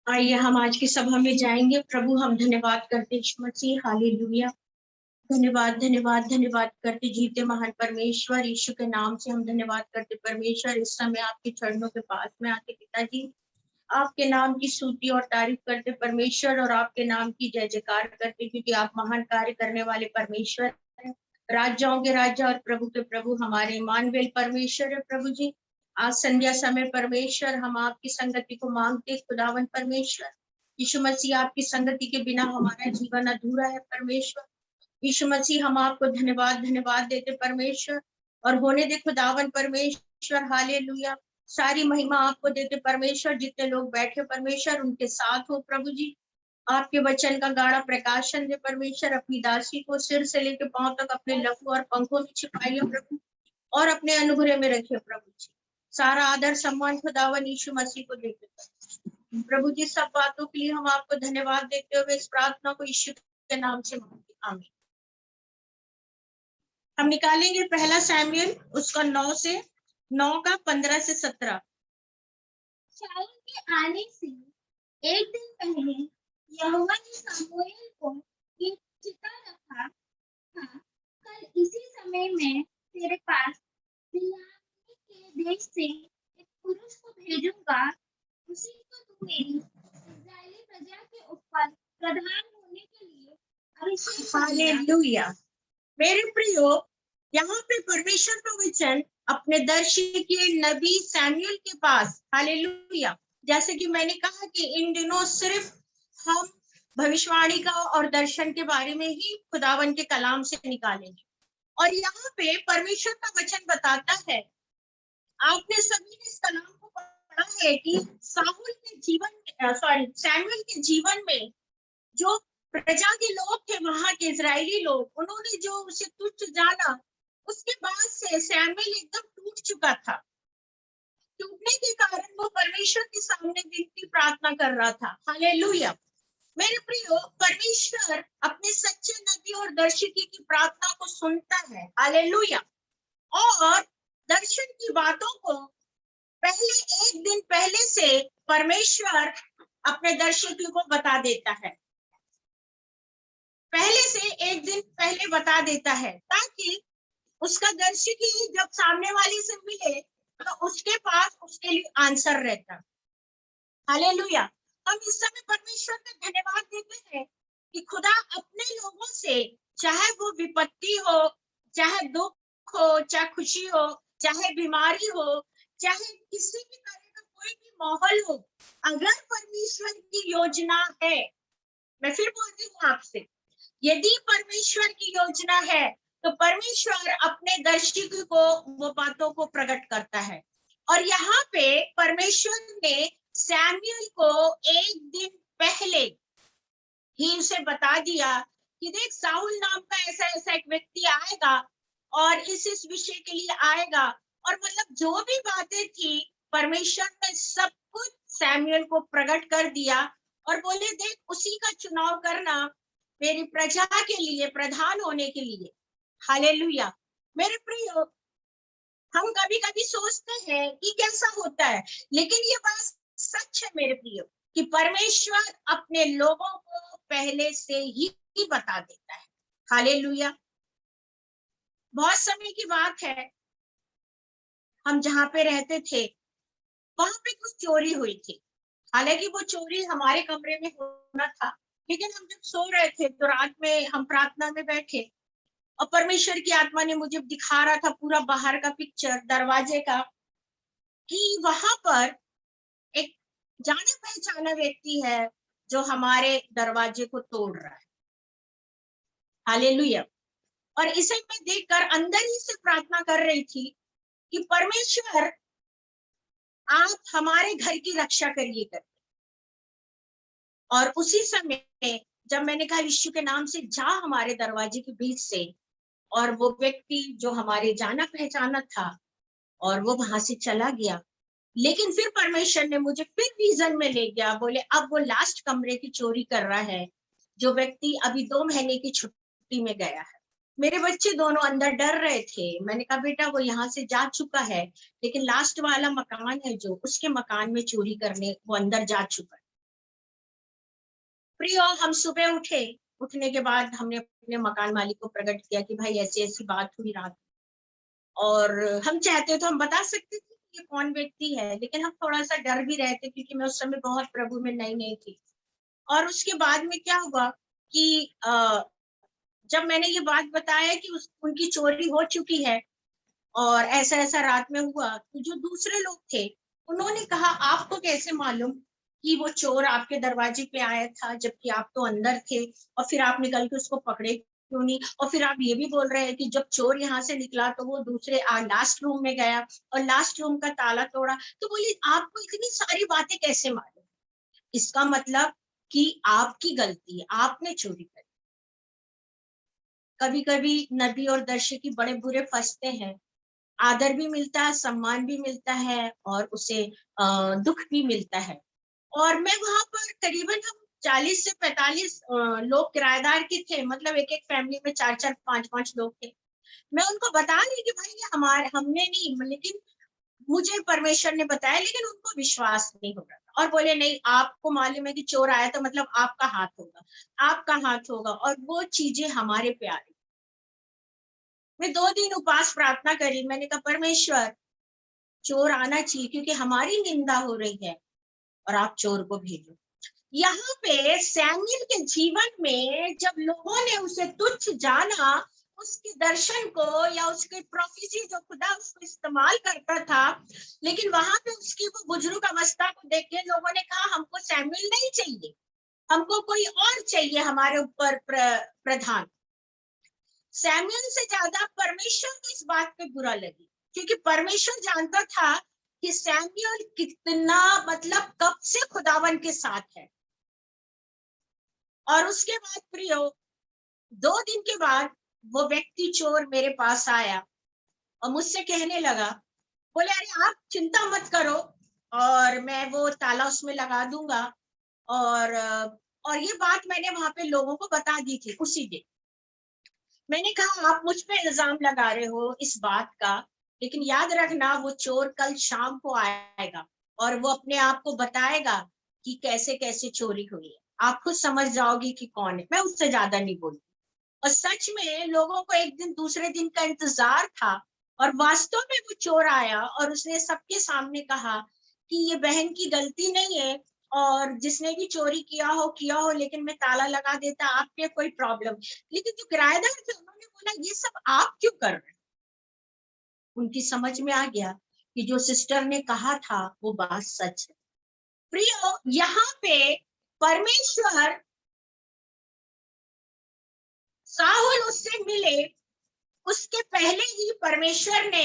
आइए हम आज की सभा में जाएंगे। प्रभु हम धन्यवाद करते यीशु मसीह, हालेलुया। धन्यवाद धन्यवाद धन्यवाद करते जीते महान परमेश्वर यीशु के नाम से हम धन्यवाद करते परमेश्वर। इस समय आपके चरणों के पास में आके पिताजी आपके नाम की स्तुति और तारीफ करते परमेश्वर, और आपके नाम की जय जयकार करते, क्योंकि आप महान कार्य करने वाले परमेश्वर हैं। राजाओं के राजा और प्रभु के प्रभु हमारे इमानुएल परमेश्वर है। प्रभु जी, आज संध्या समय परमेश्वर हम आपकी संगति को मांगते खुदावन परमेश्वर। यीशु मसीह, आपकी संगति के बिना हमारा जीवन अधूरा है परमेश्वर। यीशु मसीह, हम आपको धन्यवाद धन्यवाद देते परमेश्वर, और होने दे खुदावन परमेश्वर, हालेलुया। सारी महिमा आपको देते परमेश्वर। जितने लोग बैठे परमेश्वर उनके साथ हो प्रभु जी। आपके वचन का गाढ़ा प्रकाशन दे परमेश्वर। अपनी दासी को सिर से लेकर पांव तक अपने लहू और पंखों में छिपाइए प्रभु, और अपने अनुग्रह में रखिए प्रभु जी। सारा आदर सम्मान खुदावन यीशु मसीह को देते प्रभु जी। सब बातों के लिए हम आपको धन्यवाद देते हुए इस प्रार्थना को यीशु के नाम से मांगते, आमीन। हम निकालेंगे पहला सैमुएल उसका 9 का 15 से 17। शाऊल के आने से एक दिन पहले यहोवा ने शमूएल को ये चिता रखा था, कल इसी समय मैं तेरे पास बिन्यामीन के देश से एक पुरुष को भेजूंगा, उसी को तू मेरी इस्राएली प्रजा के ऊपर प्रधान होने के लिए अभिषेक करना। हालेलुया। मेरे प्रियो, यहाँ पे परमेश्वर का वचन अपने दर्शी के नबी सैमुएल के पास, हालेलुया। जैसे कि मैंने कहा कि इन दिनों सिर्फ हम भविष्यवाणी का और दर्शन के बारे में ही खुदावन के कलाम से निकालेंगे। और यहाँ पे परमेश्वर का वचन बताता है, आपने सभी ने इस कलाम को पढ़ा है कि साहुल के जीवन सैमुएल के जीवन में जो प्रजा के लोग थे, वहां के इजरायली लोग, उन्होंने जो उसे तुच्छ जाना, उसके बाद से सैमुएल एकदम टूट चुका था। टूटने के कारण वो परमेश्वर के सामने विनती प्रार्थना कर रहा था। हालेलुया। मेरे प्रियो, परमेश्वर अपने सच्चे नबी और दर्शकी की प्रार्थना को सुनता है। हालेलुया। और दर्शन की बातों को पहले एक दिन पहले से परमेश्वर अपने दर्शकी को बता देता है, पहले से एक दिन पहले बता देता है, ताकि उसका दर्शकी जब सामने वाले से मिले तो उसके पास उसके लिए आंसर रहता। हालेलुया। हम इस समय परमेश्वर का धन्यवाद देते हैं कि खुदा अपने लोगों से, चाहे वो विपत्ति हो, चाहे दुख हो, चाहे खुशी हो, चाहे बीमारी हो, चाहे किसी भी तरह का कोई भी माहौल हो, अगर परमेश्वर की योजना है, मैं फिर बोलती हूँ आपसे, यदि परमेश्वर की योजना है तो परमेश्वर अपने दर्शक को वो बातों को प्रकट करता है। और यहाँ पे परमेश्वर ने सैमुएल को एक दिन पहले ही उसे बता दिया कि देख, साउल नाम का ऐसा ऐसा एक व्यक्ति आएगा और इस विषय के लिए आएगा। और मतलब जो भी बातें थी परमेश्वर ने सब कुछ सैमुएल को प्रकट कर दिया, और बोले देख, उसी का चुनाव करना मेरी प्रजा के लिए प्रधान होने के लिए। हालेलुया। मेरे प्रियो, हम कभी कभी सोचते हैं कि कैसा होता है, लेकिन ये बात सच है मेरे प्रियो कि परमेश्वर अपने लोगों को पहले से ही बता देता है। हालेलुया। बहुत समय की बात है, हम जहां पे रहते थे वहां पे कुछ चोरी हुई थी। हालांकि वो चोरी हमारे कमरे में होना था, लेकिन हम जब सो रहे थे तो रात में हम प्रार्थना में बैठे और परमेश्वर की आत्मा ने मुझे दिखा रहा था पूरा बाहर का पिक्चर दरवाजे का, कि वहां पर एक जाने पहचाना व्यक्ति है जो हमारे दरवाजे को तोड़ रहा है। हालेलुया। और इसे मैं देखकर अंदर ही से प्रार्थना कर रही थी कि परमेश्वर, आप हमारे घर की रक्षा करिए कर। और उसी समय जब मैंने कहा यीशु के नाम से जा हमारे दरवाजे के बीच से, और वो व्यक्ति जो हमारे जाना पहचाना था और वो वहां से चला गया। लेकिन फिर परमेश्वर ने मुझे फिर विजन में ले गया, बोले अब वो लास्ट कमरे की चोरी कर रहा है, जो व्यक्ति अभी 2 महीने की छुट्टी में गया है। मेरे बच्चे दोनों अंदर डर रहे थे। मैंने कहा बेटा, वो यहाँ से जा चुका है, लेकिन लास्ट वाला मकान है जो, उसके मकान में चोरी करने वो अंदर जा चुका है। प्रियो, हम सुबह उठने के बाद हमने अपने मकान मालिक को प्रकट किया कि भाई ऐसी ऐसी बात हुई रात, और हम चाहते तो हम बता सकते थे कि ये कौन व्यक्ति है, लेकिन हम थोड़ा सा डर भी रहे थे क्योंकि मैं उस समय बहुत प्रभु में नई नई थी। और उसके बाद में क्या हुआ कि जब मैंने ये बात बताया कि उनकी चोरी हो चुकी है और ऐसा ऐसा रात में हुआ, तो जो दूसरे लोग थे उन्होंने कहा आपको कैसे मालूम कि वो चोर आपके दरवाजे पे आया था जबकि आप तो अंदर थे, और फिर आप निकल के उसको पकड़े क्यों नहीं? और फिर आप ये भी बोल रहे हैं कि जब चोर यहाँ से निकला तो वो दूसरे लास्ट रूम में गया और लास्ट रूम का ताला तोड़ा। तो बोली आपको इतनी सारी बातें कैसे मालूम? इसका मतलब कि आपकी गलती है, आपने चोरी करी। कभी कभी नबी और दर्शक बड़े बुरे फंसते हैं, आदर भी मिलता है, सम्मान भी मिलता है और उसे दुख भी मिलता है। और मैं वहां पर करीबन हम 40 से 45 लोग किराएदार के थे, मतलब एक एक फैमिली में 4 4 5 5 लोग थे। मैं उनको बता रही कि भाई ये हमारे, हमने नहीं, लेकिन मुझे परमेश्वर ने बताया, लेकिन उनको विश्वास नहीं हो रहा था और बोले नहीं, आपको मालूम है कि चोर आया तो मतलब आपका हाथ होगा, आपका हाथ होगा, और वो चीजें हमारे पे आ रही। मैं 2 दिन उपवास प्रार्थना करी, मैंने कहा परमेश्वर चोर आना चाहिए क्योंकि हमारी निंदा हो रही है, और आप चोर को भेजो। यहाँ पे सैमुअल के जीवन में जब लोगों ने उसे तुच्छ जाना, उसके दर्शन को या उसके प्रोफेसी जो खुदा उसको इस्तेमाल करता था, लेकिन वहां पे उसकी वो बुजुर्ग अवस्था को देख के लोगों ने कहा हमको सैमुअल नहीं चाहिए, हमको कोई और चाहिए हमारे ऊपर प्रधान। सैमुअल से ज्यादा परमेश्वर को इस बात पे बुरा लगी, क्योंकि परमेश्वर जानता था कि सैमुअल कितना, मतलब कब से खुदावन के साथ है। और उसके बाद प्रियो, 2 दिन के बाद वो व्यक्ति चोर मेरे पास आया और मुझसे कहने लगा, बोले अरे आप चिंता मत करो और मैं वो ताला उसमें लगा दूंगा। और ये बात मैंने वहां पे लोगों को बता दी थी उसी दिन। मैंने कहा आप मुझ पे इल्जाम लगा रहे हो इस बात का, लेकिन याद रखना वो चोर कल शाम को आएगा और वो अपने आप को बताएगा कि कैसे कैसे चोरी हुई है, आप खुद समझ जाओगी कि कौन है। मैं उससे ज्यादा नहीं बोली। और सच में लोगों को एक दिन दूसरे दिन का इंतजार था, और वास्तव में वो चोर आया और उसने सबके सामने कहा कि ये बहन की गलती नहीं है, और जिसने भी चोरी किया हो, लेकिन मैं ताला लगा देता, आप पे कोई प्रॉब्लम। लेकिन जो किराएदार थे उन्होंने बोला ये सब आप क्यों कर रहे हैं? उनकी समझ में आ गया कि जो सिस्टर ने कहा था वो बात सच है। प्रियो, यहाँ पे परमेश्वर, साहुल उससे मिले उसके पहले ही परमेश्वर ने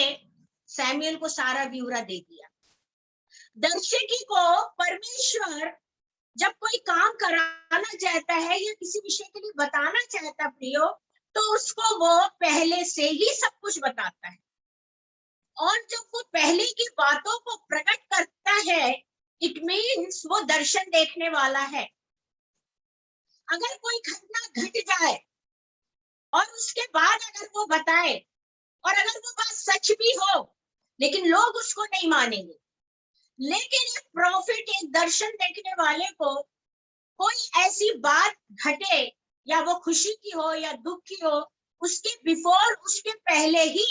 सैमुअल को सारा ब्यौरा दे दिया। दर्शकी को परमेश्वर जब कोई काम कराना चाहता है या किसी विषय के लिए बताना चाहता प्रियो, तो उसको वो पहले से ही सब कुछ बताता है। और जब वो पहले की बातों को प्रकट करता है, इट मीन्स वो दर्शन देखने वाला है। अगर कोई घटना घट जाए और उसके बाद अगर वो बताए, और अगर वो बात सच भी हो, लेकिन लोग उसको नहीं मानेंगे। लेकिन एक प्रॉफिट, एक दर्शन देखने वाले को कोई ऐसी बात घटे, या वो खुशी की हो या दुख की हो, उसके बिफोर, उसके पहले ही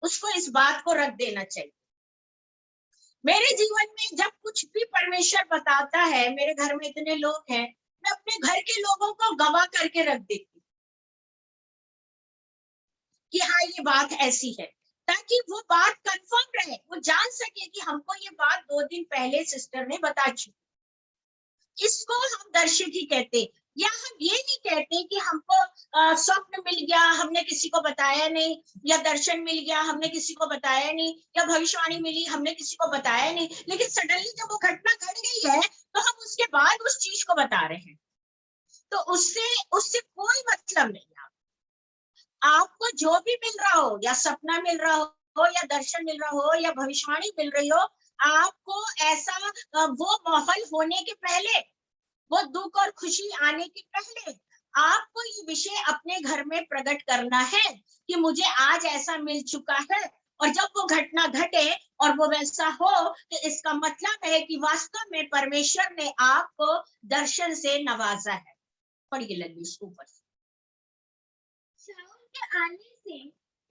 उसको इस बात को रख देना चाहिए। मेरे जीवन में जब कुछ भी परमेश्वर बताता है, मेरे घर में इतने लोग हैं, मैं अपने घर के लोगों को गवाह करके रख देती हूँ कि हाँ ये बात ऐसी है, ताकि वो बात कंफर्म रहे, वो जान सके कि हमको ये बात 2 दिन पहले सिस्टर ने बता चुकी। इसको हम दर्शकी कहते, या हम ये नहीं कहते कि हमको स्वप्न मिल गया हमने किसी को बताया नहीं, या दर्शन मिल गया हमने किसी को बताया नहीं, या भविष्यवाणी मिली हमने किसी को बताया नहीं, लेकिन सडनली जब वो घटना घट गई है तो हम उसके बाद उस चीज को बता रहे हैं। तो उससे उससे कोई मतलब नहीं है। आपको जो भी मिल रहा हो, या सपना मिल रहा हो, या दर्शन मिल रहा हो, या भविष्यवाणी मिल रही हो, आपको ऐसा वो माहौल होने के पहले, वो दुख और खुशी आने के पहले, आपको ये विषय अपने घर में प्रकट करना है कि मुझे आज ऐसा मिल चुका है, और जब वो घटना घटे और वो वैसा हो, तो इसका मतलब है कि वास्तव में परमेश्वर ने आपको दर्शन से नवाजा है। पढ़िए लगी ऊपर से। शाऊल के आने से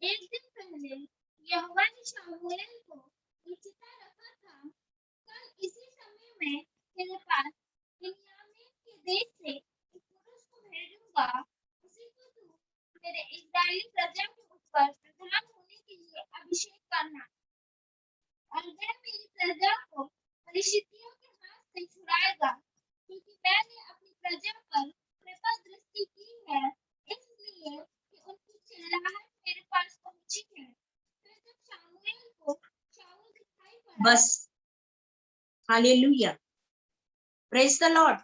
एक दिन पहले यहोवा ने शमूएल को ये चिता रखा था, कल इसी समय में तेरे पास बिन्यामीन के देश से एक पुरुष को भेजूंगा, उसी को तू मेरे इस्राएली प्रजा के ऊपर प्रधान होने के लिए अभिषेक करना, और वह मेरी प्रजा को फलिश्तियों के हाथ से छुड़ाएगा, क्योंकि मैंने अपनी प्रजा पर कृपा दृष्टि की है, इसलिए कि उनकी चिल्लाहट मेरे पास पहुंची है। फिर जब शमूएल को शाऊल दिखाई पड़ा, बस hallelujah, praise the Lord,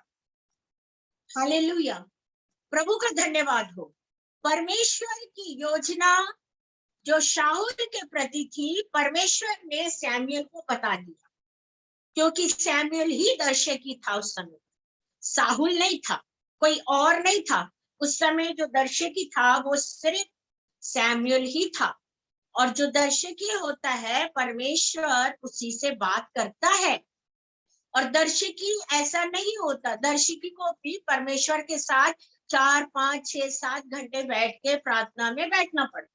hallelujah, प्रभु का धन्यवाद हो। परमेश्वर की योजना जो शाऊल के प्रति थी, परमेश्वर ने सैमुएल को बता दिया, क्योंकि सैमुएल ही दर्शकी था उस समय, साहुल नहीं था, कोई और नहीं था। उस समय जो दर्शकी था वो सिर्फ सैमुएल ही था, और जो दर्शकी होता है परमेश्वर उसी से बात करता है। और दर्शकी ऐसा नहीं होता, दर्शकी को भी परमेश्वर के साथ 4, 5, 6, 7 घंटे बैठ के प्रार्थना में बैठना पड़ता।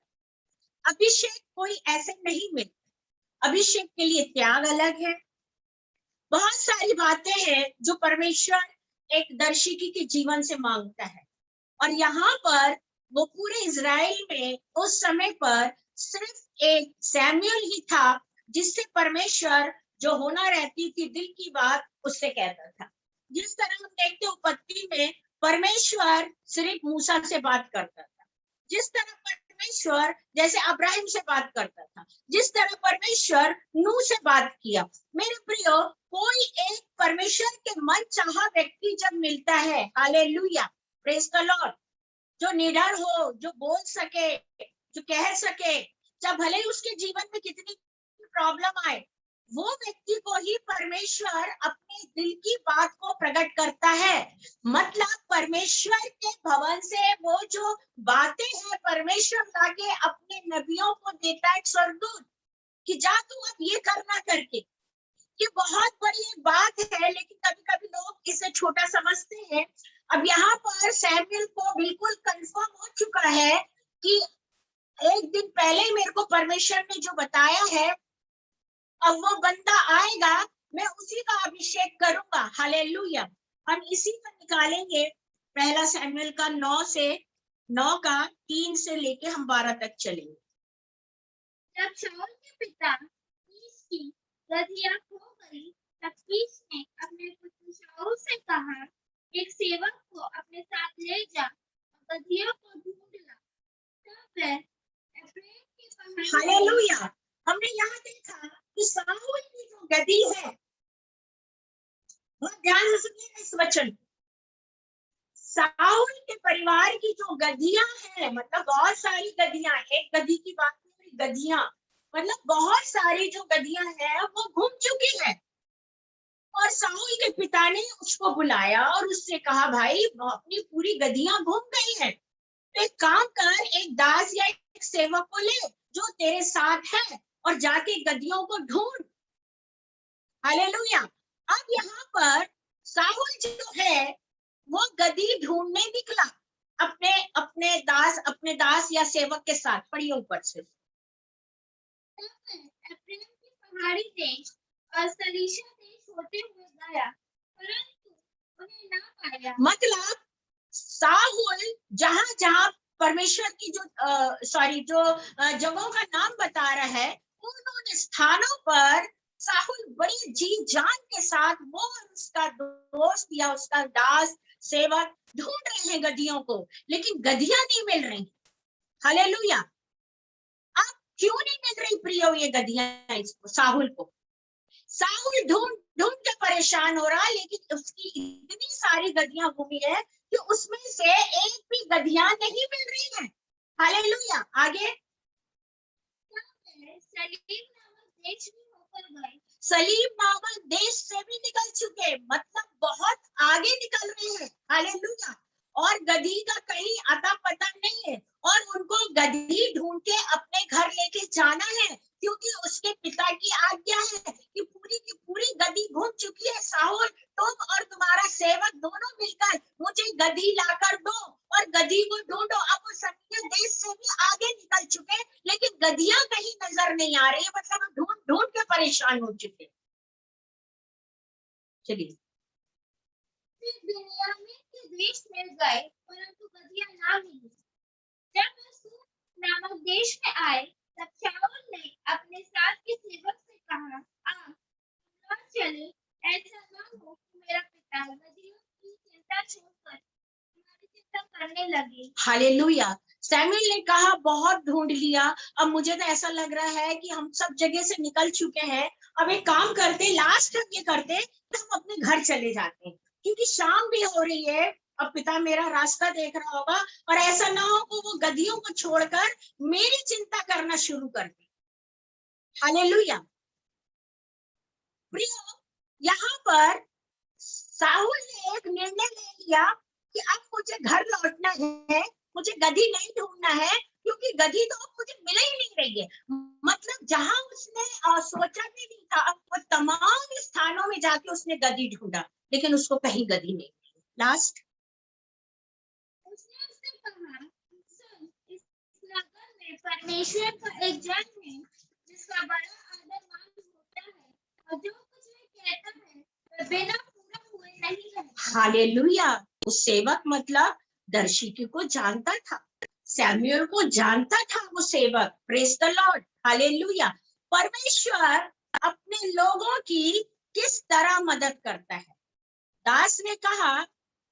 अभिषेक कोई ऐसे नहीं मिलता, अभिषेक के लिए त्याग अलग है। बहुत सारी बातें हैं जो परमेश्वर एक दर्शकी के जीवन से मांगता है, और यहाँ पर वो पूरे इजराइल में उस समय पर सिर्फ एक सैमुएल ही था जिससे परमेश्वर जो होना रहती थी दिल की बात उससे कहता था। जिस तरह हम देखते हैं उत्पत्ति में परमेश्वर सिर्फ मूसा से बात करता था, जिस तरह परमेश्वर जैसे अब्राहिम से बात करता था, जिस तरह परमेश्वर नूह से बात किया। मेरे प्रियो, कोई एक परमेश्वर के मन चाहा व्यक्ति जब मिलता है, हालेलुया, प्रेज द लॉर्ड, जो निडर हो, जो बोल सके, जो कह सके, जब भले ही उसके जीवन में कितनी प्रॉब्लम आए, वो व्यक्ति को ही परमेश्वर अपने दिल की बात को प्रकट करता है। मतलब परमेश्वर के भवन से वो जो बातें हैं परमेश्वर लाके अपने नबियों को देता है स्वर्गदूत कि जा तू अब ये करना करके। ये बहुत बड़ी एक बात है, लेकिन कभी कभी लोग इसे छोटा समझते हैं। अब यहाँ पर सैमुएल को बिल्कुल कंफर्म हो चुका है कि एक दिन पहले मेरे को परमेश्वर ने जो बताया है, अब वो बंदा आएगा, मैं उसी का अभिषेक करूंगा। हालेलुया। हम इसी पर निकालेंगे पहला सैमुएल का 9 का 3 से लेके हम 12 तक चलेंगे। जब शाऊल के पिता कीश की गदहियाँ खो गई, तब कीश ने अपने पुत्र शाऊल से कहा, एक सेवक को अपने साथ ले जा और गदहियों को ढूंढ ला। तब वह एफ्राइम की पहाड़ी, हालेलुया, हमने यहाँ देखा कि शाऊल की जो गदी है, बहुत ध्यान से सुनिए इस वचन। शाऊल के परिवार की जो गदियां हैं, मतलब बहुत सारी गदियां, एक गदी की बात नहीं, गदियां मतलब बहुत सारी जो गदियां हैं वो घूम चुकी है। और शाऊल के पिता ने उसको बुलाया और उससे कहा, भाई अपनी पूरी गदियां घूम गई है, तो एक काम कर, एक दास या एक सेवक को ले जो तेरे साथ है और जाके गदियों को ढूंढ। हालेलुया। अब यहाँ पर शाऊल जो है वो गदी ढूंढने निकला अपने दास या सेवक के साथ। पढ़िए ऊपर से। एफ्राइम की पहाड़ी देश और सलीशा देश होते हुए गया, परंतु उन्हें ना पाया। मतलब शाऊल जहां जहां परमेश्वर की जो जगहों का नाम बता रहा है, उन्होंने स्थानों पर शाऊल बड़ी जी जान के साथ वो और उसका दोस्त या उसका दास सेवक ढूंढ रहे हैं गदियों को, लेकिन गदियां नहीं मिल रही। हालेलुया। अब क्यों नहीं मिल रही प्रियो ये गदियां इसको, शाऊल को? शाऊल ढूंढ ढूंढ के परेशान हो रहा, लेकिन उसकी इतनी सारी गदियां घूमी है कि उसमें से एक भी गदियां नहीं मिल रही है। हालेलुया। आगे सलीम नामक देश भी होकर गए, सलीम नामक देश से भी निकल चुके, मतलब बहुत आगे निकल रहे हैं। हालेलुया। और गधी का कहीं अता पता नहीं है, और उनको गधी ढूंढ के अपने घर लेके जाना है। क्योंकि उसके पिता की आज्ञा है कि पूरी की पूरी गदी घूम चुकी है। साहुल, तुम और तुम्हारा सेवक दोनों मिलकर मुझे गदी लाकर दो और गदी को ढूंढो। अब वो समीरिया देश से भी आगे निकल चुके, लेकिन गदियां कहीं नजर नहीं आ रही, मतलब ढूंढ ढूंढ के परेशान हो चुके। चलिए। फिर बिन्यामीन के देश मिल गए, परंतु गदहियां ना मिली। जब वे सूर नामक देश में आए, तब शाऊल ने अपने साथ के सेवक से कहा, आ लौट चले, ऐसा न हो कि मेरा पिता गदहियों की चिंता छोड़कर हमारी चिंता करने लगे। हालेलुया। सैमुएल ने कहा बहुत ढूंढ लिया, अब मुझे तो ऐसा लग रहा है कि हम सब जगह से निकल चुके हैं। अब एक काम करते, लास्ट हम ये करते, तो हम अपने घर चले जाते हैं, क्योंकि शाम भी हो रही है। अब पिता मेरा रास्ता देख रहा होगा, और ऐसा ना हो कि वो गधियों को छोड़कर मेरी चिंता करना शुरू कर दे। हालेलुया। प्रियो, यहाँ पर साहुल ने एक निर्णय ले लिया कि अब मुझे घर लौटना है, मुझे गधी नहीं ढूंढना है, क्योंकि गधी तो अब मुझे मिल ही नहीं रही है। मतलब जहां उसने सोचा भी नहीं था, वो तमाम स्थानों में जाके उसने गधी ढूंढा, लेकिन उसको कहीं गधी नहीं मिली। लास्ट उसने उससे कहा, सुन, इस नगर में परमेश्वर का एक जन है जिसका बड़ा आदर मान होता है, और जो कुछ वह कहता है वह बिना पूरा हुए नहीं रहता। हालेलुया। वो सेवक मतलब दर्शिकी को जानता था, सैमुएल को जानता था वो सेवक। Praise the Lord. हालेलुया। परमेश्वर अपने लोगों की किस तरह मदद करता है। दास ने कहा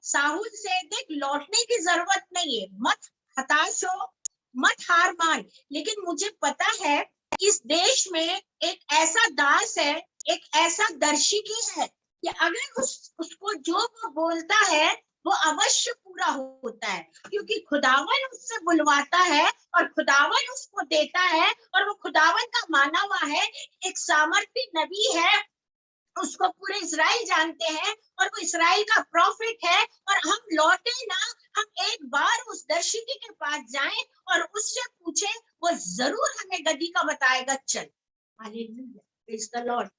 साहुल से, देख लौटने की जरूरत नहीं है, मत हताश हो, मत हार मान, लेकिन मुझे पता है इस देश में एक ऐसा दास है, एक ऐसा दर्शिकी है कि अगर उसको जो वो बोलता है वो अवश्य पूरा होता है, क्योंकि खुदावन उससे बुलवाता है और खुदावन उसको देता है, और वो खुदावन का माना हुआ है, एक सामर्थी नबी है, उसको पूरे इजराइल जानते हैं, और वो इजराइल का प्रॉफिट है। और हम लौटे ना, हम एक बार उस दर्शिकी के पास जाएं और उससे पूछें, वो जरूर हमें गदी का बताएगा। चल। हालेलुया। Praise the Lord.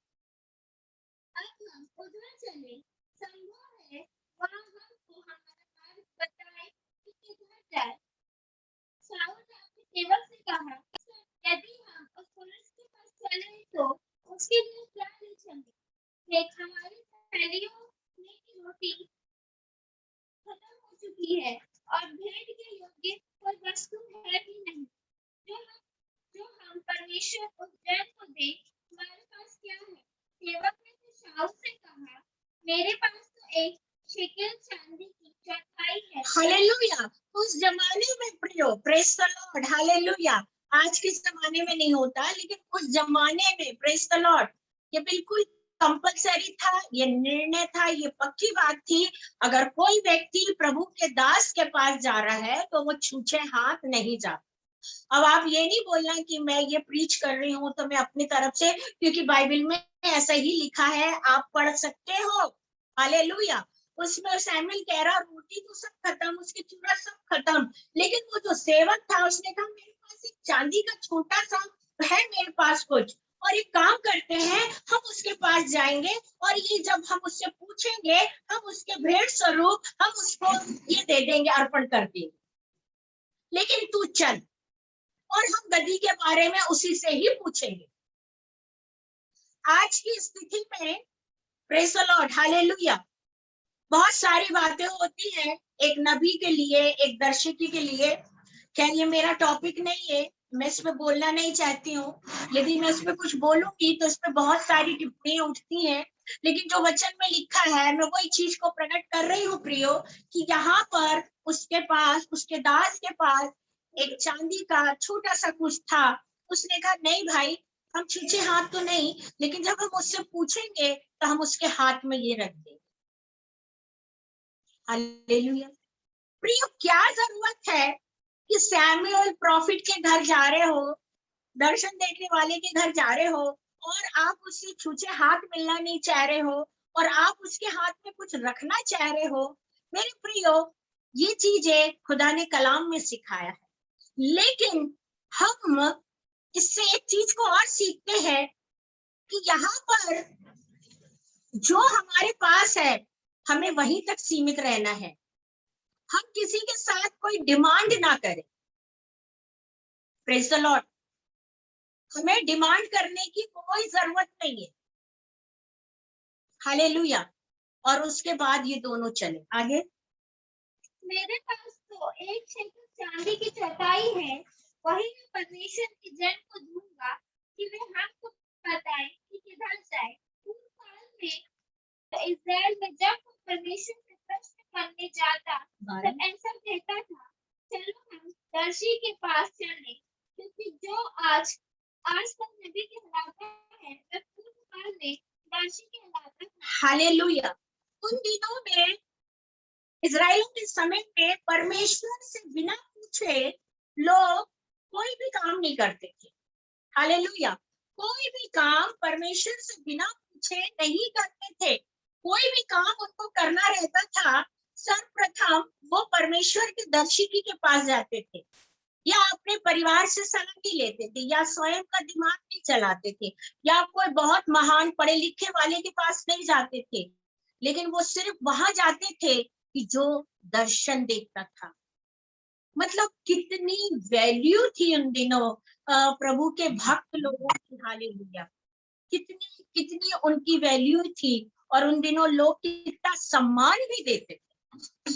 अब हम उधर चले, संभव है वहां हमको हमारा मार्ग बताए कि किधर जाए। शाऊल ने अपने सेवक से कहा, यदि हम उस पुरुष के पास चले तो उसके लिए क्या ले चले? देख, हमारी थैलियों में की रोटी खत्म हो चुकी है और भेंट के योग्य कोई वस्तु है भी नहीं। जो हम परमेश्वर उस जन को दे, हमारे पास क्या है? सेवक ने फिर शाऊल से कहा, मेरे पास तो एक शेकेल चांदी की चौथाई है। हालेलुया। उस जमाने में प्रियो, प्रेज द लॉर्ड, हालेलुया, आज के जमाने में नहीं होता, लेकिन उस जमाने में, प्रेज द लॉर्ड, ये बिल्कुल कंपलसरी था, ये निर्णय था, ये पक्की बात थी। अगर कोई व्यक्ति प्रभु के दास के पास जा रहा है तो वो छूछे हाथ नहीं जाता। अब आप ये नहीं बोलना कि मैं ये प्रीच कर रही हूँ तो मैं अपनी तरफ से, क्योंकि बाइबल में ऐसा ही लिखा है, आप पढ़ सकते हो। हालेलुया। उसमें सैमुएल कह रहा रोटी तो सब खत्म, उसके चूड़ा सब खत्म, लेकिन वो जो सेवक था उसने कहा मेरे पास एक चांदी का छोटा सा है, मेरे पास कुछ, और एक काम करते हैं, हम उसके पास जाएंगे और ये जब हम उससे पूछेंगे, हम उसके भेंट स्वरूप हम उसको ये दे देंगे, अर्पण कर देंगे, लेकिन तू चल। और हम गदी के बारे में उसी से ही पूछेंगे। आज की स्थिति में, प्रेज द लॉर्ड, हालेलुया, बहुत सारी बातें होती हैं एक नबी के लिए, एक दर्शिकी के लिए। क्या ये मेरा टॉपिक नहीं है, मैं इस पे बोलना नहीं चाहती हूँ, यदि मैं इस पे कुछ बोलूंगी तो इस पे बहुत सारी टिप्पणियां उठती हैं, लेकिन जो वचन में लिखा है मैं वही चीज को प्रकट कर रही हूँ प्रियो, कि यहाँ पर उसके पास, उसके दास के पास एक चांदी का छोटा सा कुछ था। उसने कहा नहीं भाई, हम छूछे हाथ तो नहीं, लेकिन जब हम उससे पूछेंगे तो हम उसके हाथ में ये रख देंगे। हालेलुया। प्रियो, क्या जरूरत है कि सैमुएल प्रॉफिट के घर जा रहे हो, दर्शन देखने वाले के घर जा रहे हो, और आप उससे छूछे हाथ मिलना नहीं चाह रहे हो, और आप उसके हाथ में कुछ रखना चाह रहे हो। मेरे प्रियो, ये चीजें खुदा ने कलाम में सिखाया है, लेकिन हम इससे एक चीज को और सीखते हैं कि यहाँ पर जो हमारे पास है हमें वहीं तक सीमित रहना है। हम किसी के साथ कोई डिमांड ना करें। Praise the Lord. हमें डिमांड करने की कोई जरूरत नहीं है। हालेलुया। और उसके बाद ये दोनों चले आगे। मेरे पास तो एक शेकल चांदी की चौथाई है, वही मैं परमेश्वर की जन को दूंगा कि वे हमको बताएं कि किधर जाए। पूर्व काल में इस्राएल में जब वो परमेश्वर से प्रश्न करने जाता तब ऐसा कहता था, चलो हम दर्शी के पास चले, क्योंकि जो आज आजकल नबी कहलाता है वह पूर्व काल में दर्शी कहलाता था। हालेलुया। उन दिनों में इजराइलियों के समय में परमेश्वर से बिना पूछे लोग कोई भी काम नहीं करते थे। हालेलुया। कोई भी काम परमेश्वर से बिना पूछे नहीं करते थे। कोई भी काम उनको करना रहता था, सर्वप्रथम वो परमेश्वर के दर्शिकी के पास जाते थे, या अपने परिवार से सलाह नहीं लेते थे, या स्वयं का दिमाग नहीं चलाते थे, या कोई बहुत महान पढ़े लिखे वाले के पास नहीं जाते थे, लेकिन वो सिर्फ वहां जाते थे कि जो दर्शन देखता था। मतलब कितनी वैल्यू थी उन दिनों प्रभु के भक्त लोगों की। हालेलुया। कितनी कितनी उनकी वैल्यू थी। और उन दिनों लोग कितना सम्मान भी देते थे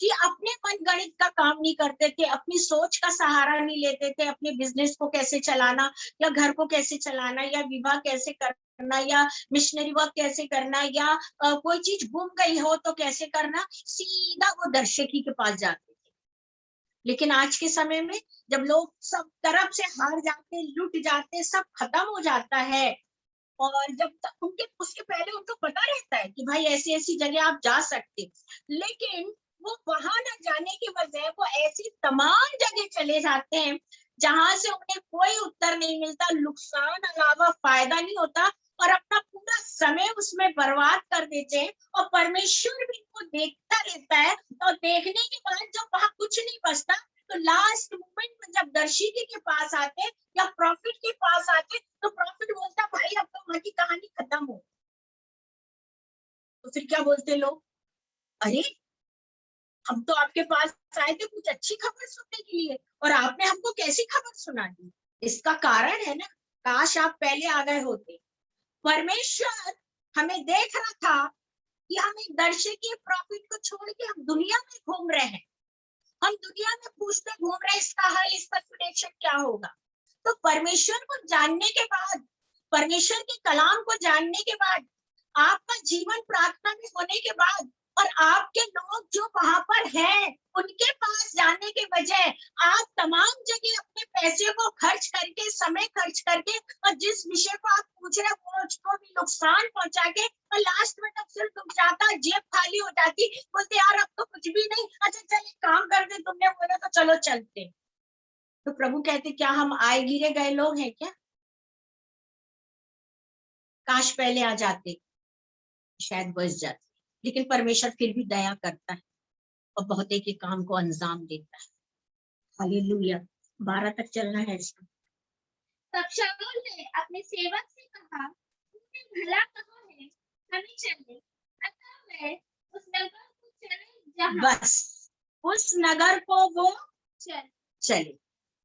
कि अपने मन गणित का काम नहीं करते थे, अपनी सोच का सहारा नहीं लेते थे, अपने बिजनेस को कैसे चलाना, या घर को कैसे चलाना, या विवाह कैसे करना, या मिशनरी वर्क कैसे करना, या कोई चीज गुम गई हो तो कैसे करना, सीधा वो दर्शकी के पास जाते थे। लेकिन आज के समय में जब लोग सब तरफ से हार जाते, लुट जाते, सब खत्म हो जाता है, और जब तक उनके उसके पहले उनको पता रहता है कि भाई ऐसी ऐसी जगह आप जा सकते, लेकिन वो वहां ना जाने की बजाय वो ऐसी तमाम जगह चले जाते हैं जहां से उन्हें कोई उत्तर नहीं मिलता, नुकसान अलावा फायदा नहीं होता, और अपना पूरा समय उसमें बर्बाद कर देते हैं। और परमेश्वर भी इनको देखता रहता है, और देखने के बाद जब वहां कुछ नहीं बचता तो लास्ट मोमेंट में जब दर्शिकी के पास आते या प्रॉफिट के पास आते तो प्रॉफिट बोलता, भाई अब तो वहां की कहानी खत्म हो। तो फिर क्या बोलते लोग, अरे हम तो आपके पास आए थे कुछ अच्छी खबर सुनने के लिए, और आपने हमको कैसी खबर सुना दी। इसका कारण है ना, काश आप पहले आ गए होते। परमेश्वर हमें देख रहा था कि हम एक दर्शकीय प्रॉफिट को छोड़ के हम दुनिया में घूम रहे हैं, हम दुनिया में पूछते घूम रहे हैं इसका हल, इसका सॉल्यूशन क्या होगा। तो परमेश्वर को जानने के बाद, परमेश्वर के कलाम को जानने के बाद, आपका जीवन प्रार्थना में होने के बाद, और आपके लोग जो वहां पर हैं उनके पास जाने के बजाय आप तमाम जगह अपने पैसे को खर्च करके, समय खर्च करके, और जिस विषय को आप पूछ रहे हो उसको भी नुकसान पहुंचा के, और लास्ट में तब सिर्फ डूब जाता, जेब खाली हो जाती, बोलते यार अब तो कुछ भी नहीं, अच्छा चल एक काम कर दे, तुमने बोला तो चलो चलते। तो प्रभु कहते क्या हम आए गिरे गए लोग हैं क्या? काश पहले आ जाते, शायद बच जाते। लेकिन परमेश्वर फिर भी दया करता है और बहुत एक काम को अंजाम देता है। हालेलुया। 12 तक चलना है इसका। तब शाऊल ने अपने सेवक से कहा, तूने भला कहा है, हमें चले। अतः वह उस नगर को चले जहाँ बस उस नगर को वो चले।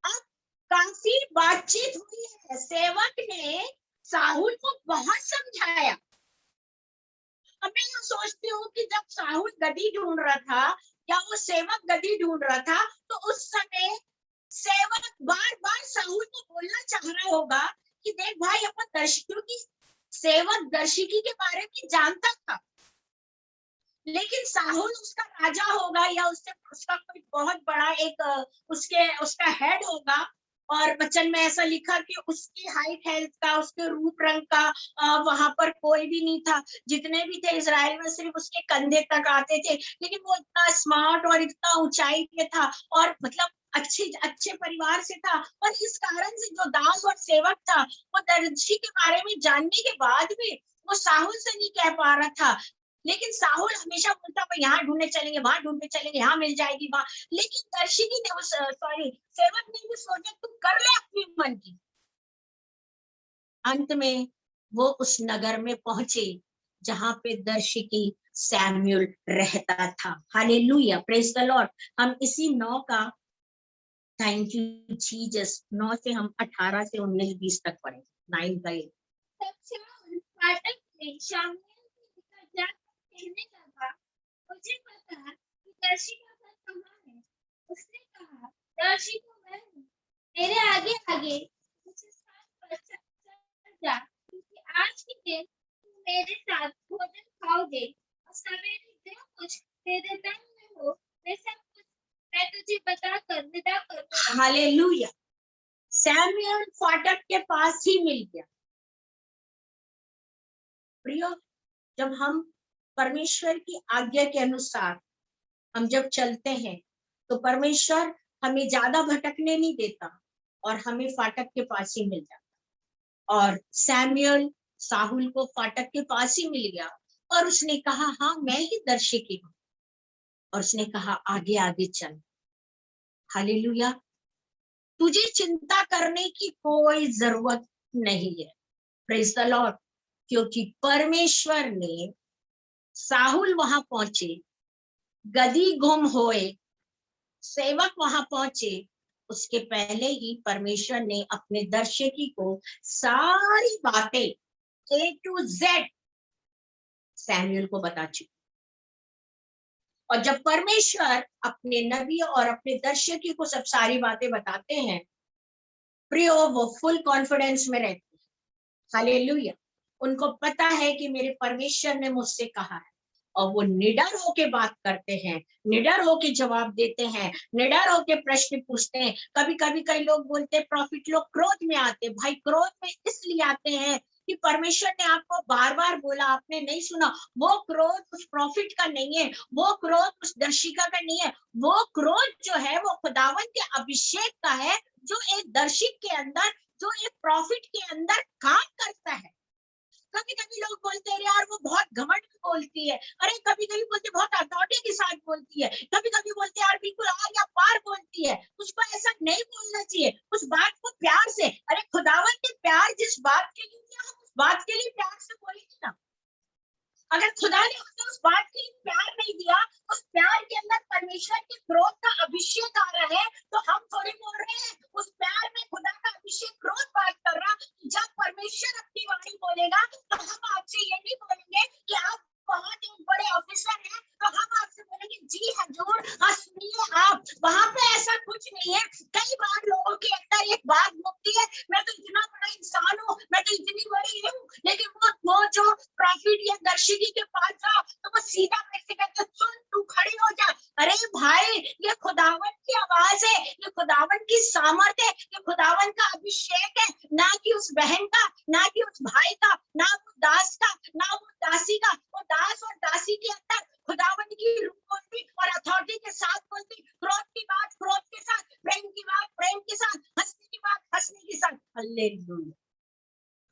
अब काफी बातचीत हुई है। सेवक ने साहुल को बहुत समझाया। अब मैं ये सोचती हूँ कि जब साहुल गद्दी ढूंढ रहा था, या वो सेवक गद्दी ढूंढ रहा था, तो उस समय सेवक बार बार साहुल को बोलना चाह रहा होगा कि देख भाई अपन दर्शकों की, सेवक दर्शिकी के बारे में जानता था, लेकिन साहुल उसका राजा होगा, या उससे उसका कोई बहुत बड़ा एक उसका हेड होगा, और वचन में ऐसा लिखा कि उसकी हाइट हेल्थ का, उसके रूप रंग का वहां पर कोई भी नहीं था। जितने भी थे इजराइल में सिर्फ उसके कंधे तक आते थे, लेकिन वो इतना स्मार्ट और इतना ऊंचाई पे था, और मतलब अच्छे परिवार से था। और इस कारण से जो दास और सेवक था वो दर्शी के बारे में जानने के बाद भी वो साहुल से नहीं कह पा रहा था। लेकिन साहुल हमेशा बोलता है यहाँ ढूंढने चलेंगे, वहां ढूंढने चलेंगे, यहाँ मिल जाएगी वहां। लेकिन दर्शी ने सेवक ने भी सोचा तू कर ले अपनी मन की, अंत में वो उस नगर में पहुंचे जहां पे दर्शिकी सैमुअल रहता था। Hallelujah, praise the Lord. हम इसी 9 का, थैंक यू जीसस, 9 से हम 18 से 19-20 तक पढ़ेंगे। 9 का ये। तब शाऊल फाटक में शमूएल के निकट जाकर कहने लगा, मुझे बता कि दर्शिका का कहाँ है। उसने कहा, दर्शी तो मैं हूँ, मेरे आगे आगे उस स्थान पर चल जा, क्योंकि आज के दिन तू मेरे साथ भोजन खाओगे और सवेरे जो कुछ तेरे मन में हो वे सब कुछ मैं तुझे बताकर विदा करूंगा। हालेलुया। सैमुअल फाटक के पास ही मिल गया। प्रियो, जब हम परमेश्वर की आज्ञा के अनुसार हम जब चलते हैं तो परमेश्वर हमें ज्यादा भटकने नहीं देता और हमें फाटक के पास ही मिल जाता। और सैमुअल साहुल को फाटक के पास ही मिल गया और उसने कहा, हाँ मैं ही दर्शिकी हूँ। और उसने कहा, आगे आगे चल। हालेलुया। तुझे चिंता करने की कोई जरूरत नहीं है, प्रेज द लॉर्ड। क्योंकि परमेश्वर ने, साहुल वहां पहुंचे, गदी गुम होए, सेवक वहां पहुंचे, उसके पहले ही परमेश्वर ने अपने दर्शकी को सारी बातें A to Z सैमुअल को बता चुकी। और जब परमेश्वर अपने नबी और अपने दर्शकी को सब सारी बातें बताते हैं, प्रियो, वो फुल कॉन्फिडेंस में रहते हैं। हालेलुया। उनको पता है कि मेरे परमेश्वर ने मुझसे कहा है, और वो निडर होके बात करते हैं, निडर होके जवाब देते हैं, निडर होके प्रश्न पूछते हैं। कभी कभी कई लोग बोलते हैं, प्रॉफिट लोग क्रोध में आते। भाई, क्रोध में इसलिए आते हैं कि परमेश्वर ने आपको बार बार बोला, आपने नहीं सुना। वो क्रोध उस प्रॉफिट का नहीं है, वो क्रोध उस दर्शिका का नहीं है। वो क्रोध जो है वो खुदावन के अभिषेक का है, जो एक दर्शिक के अंदर, जो एक प्रॉफिट के अंदर काम करता है। कभी कभी लोग बोलते हैं, यार वो बहुत घमंड में बोलती है। अरे कभी कभी बोलते बहुत अथॉरिटी के साथ बोलती है। कभी कभी बोलते हैं, यार बिल्कुल आर या पार बोलती है। उसको ऐसा नहीं बोलना चाहिए, उस बात को प्यार से, अरे खुदावन ने प्यार जिस बात के लिए किया, हम उस बात के लिए प्यार से बोलेंगे ना। अगर खुदा ने हमें उस बात के लिए प्यार नहीं दिया, उस प्यार के अंदर परमेश्वर के क्रोध का अभिषेक आ रहा है, तो हम थोड़ी बोल रहे हैं उस प्यार में खुदा का अभिषेक क्रोध बात कर रहा। जब परमेश्वर अपनी वाणी बोलेगा तो हम आपसे ये नहीं बोलेंगे कि आप बहुत एक बड़े ऑफिसर हैं, तो हम आपसे बोलेंगे जी हजूर, हाँ सुनिए आप। वहां पे ऐसा कुछ नहीं है। कई बार लोगों के अंदर एक बात मुक्ति है, मैं तो इतना बड़ा इंसान हूँ, मैं तो इतनी बड़ी हूँ, लेकिन वो जो प्रॉफिट या दर्शकी के पास जाओ तो वो सीधा मेरे से कहते, सुन तू खड़ी हो जा। अरे भाई, ये खुदावन की आवाज है, ये खुदावन की सामर्थ है, ये खुदावन का अभिषेक है, ना कि उस बहन का, ना कि उस भाई का, ना वो दास का, ना वो दासी का। वो दास और दासी के अंदर खुदावन की रूह बोलती और अथॉरिटी के साथ बोलती, क्रोध की बात क्रोध के साथ, प्रेम की बात प्रेम के साथ, हंसने की बात हंसने के साथ। हालेलुया।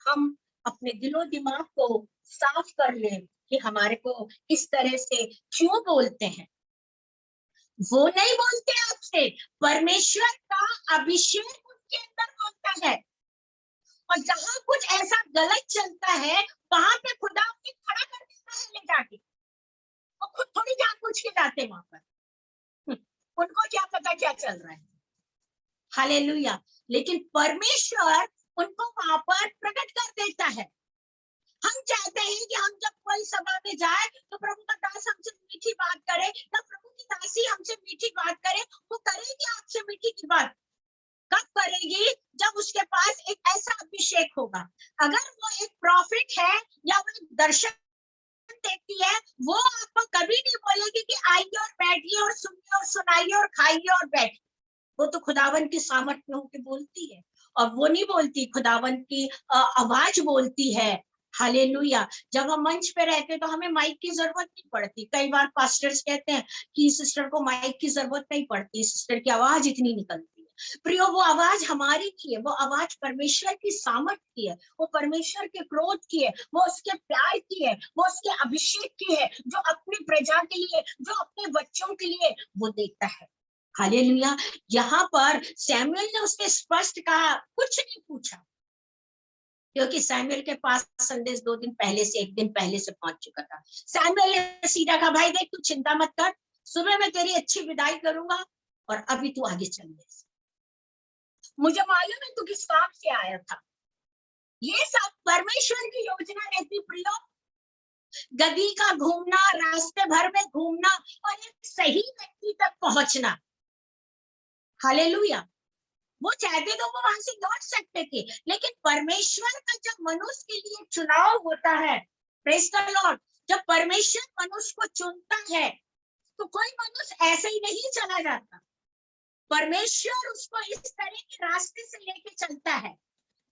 हम अपने दिलो दिमाग को साफ कर ले कि हमारे को इस तरह से क्यों बोलते हैं। वो नहीं बोलते आपसे, परमेश्वर का अभिषेक उनके अंदर बोलता है। और जहां कुछ ऐसा गलत चलता है, वहां पे खुदा उन्हें खड़ा कर देता है ले जाके। वो खुद थोड़ी जान पूछ के जाते वहां पर, उनको क्या पता क्या चल रहा है। हालेलुया। लेकिन परमेश्वर उनको वहां पर प्रकट कर देता है। हम चाहते हैं कि हम जब कोई सभा में जाए तो प्रभु का दास हमसे मीठी बात करे, या प्रभु की दासी हमसे मीठी बात करे। वो करेगी आपसे मीठी की बात कब करेगी? जब उसके पास एक ऐसा अभिषेक होगा। अगर वो एक प्रॉफिट है या वो एक दर्शन देखती है, वो आपको कभी नहीं बोलेगी कि आइए और बैठिए और सुनिए और सुनाइए और खाइए और बैठिए। वो तो खुदावन की सामर्थ में होकर बोलती है। और वो नहीं बोलती, खुदावन की आवाज बोलती है। हालेलुया। जब हम मंच पे रहते तो हमें माइक की जरूरत नहीं पड़ती। कई बार पास्टर्स कहते हैं कि सिस्टर को माइक की जरूरत नहीं पड़ती, सिस्टर की आवाज इतनी निकलती है। प्रियो, वो आवाज हमारी की है, वो आवाज परमेश्वर की सामर्थ की है, वो परमेश्वर के क्रोध की है, वो उसके प्यार की है, वो उसके अभिषेक की है, जो अपनी प्रजा के लिए, जो अपने बच्चों के लिए वो देता है। हालेलुया। यहाँ पर सैमुअल ने उससे स्पष्ट कहा, कुछ नहीं पूछा। क्योंकि सैमुअल के पास संदेश 2 दिन पहले से, 1 दिन पहले से पहुंच चुका था। सैमुअल ने सीधा कहा, भाई देख, तू चिंता मत कर, सुबह मैं तेरी अच्छी विदाई करूंगा और अभी तू आगे चल दे। मुझे मालूम है तू किस काम से आया था। ये सब परमेश्वर की योजना रहती प्रियो। गधी का घूमना, रास्ते भर में घूमना और एक सही व्यक्ति तक पहुंचना। हालेलुया। वो चाहते तो वो वहां से लौट सकते थे, लेकिन परमेश्वर का जब मनुष्य के लिए चुनाव होता है, प्रेज द लॉर्ड, जब परमेश्वर मनुष्य को चुनता है तो कोई मनुष्य ऐसे ही नहीं चला जाता। परमेश्वर उसको इस तरह के रास्ते से लेके चलता है,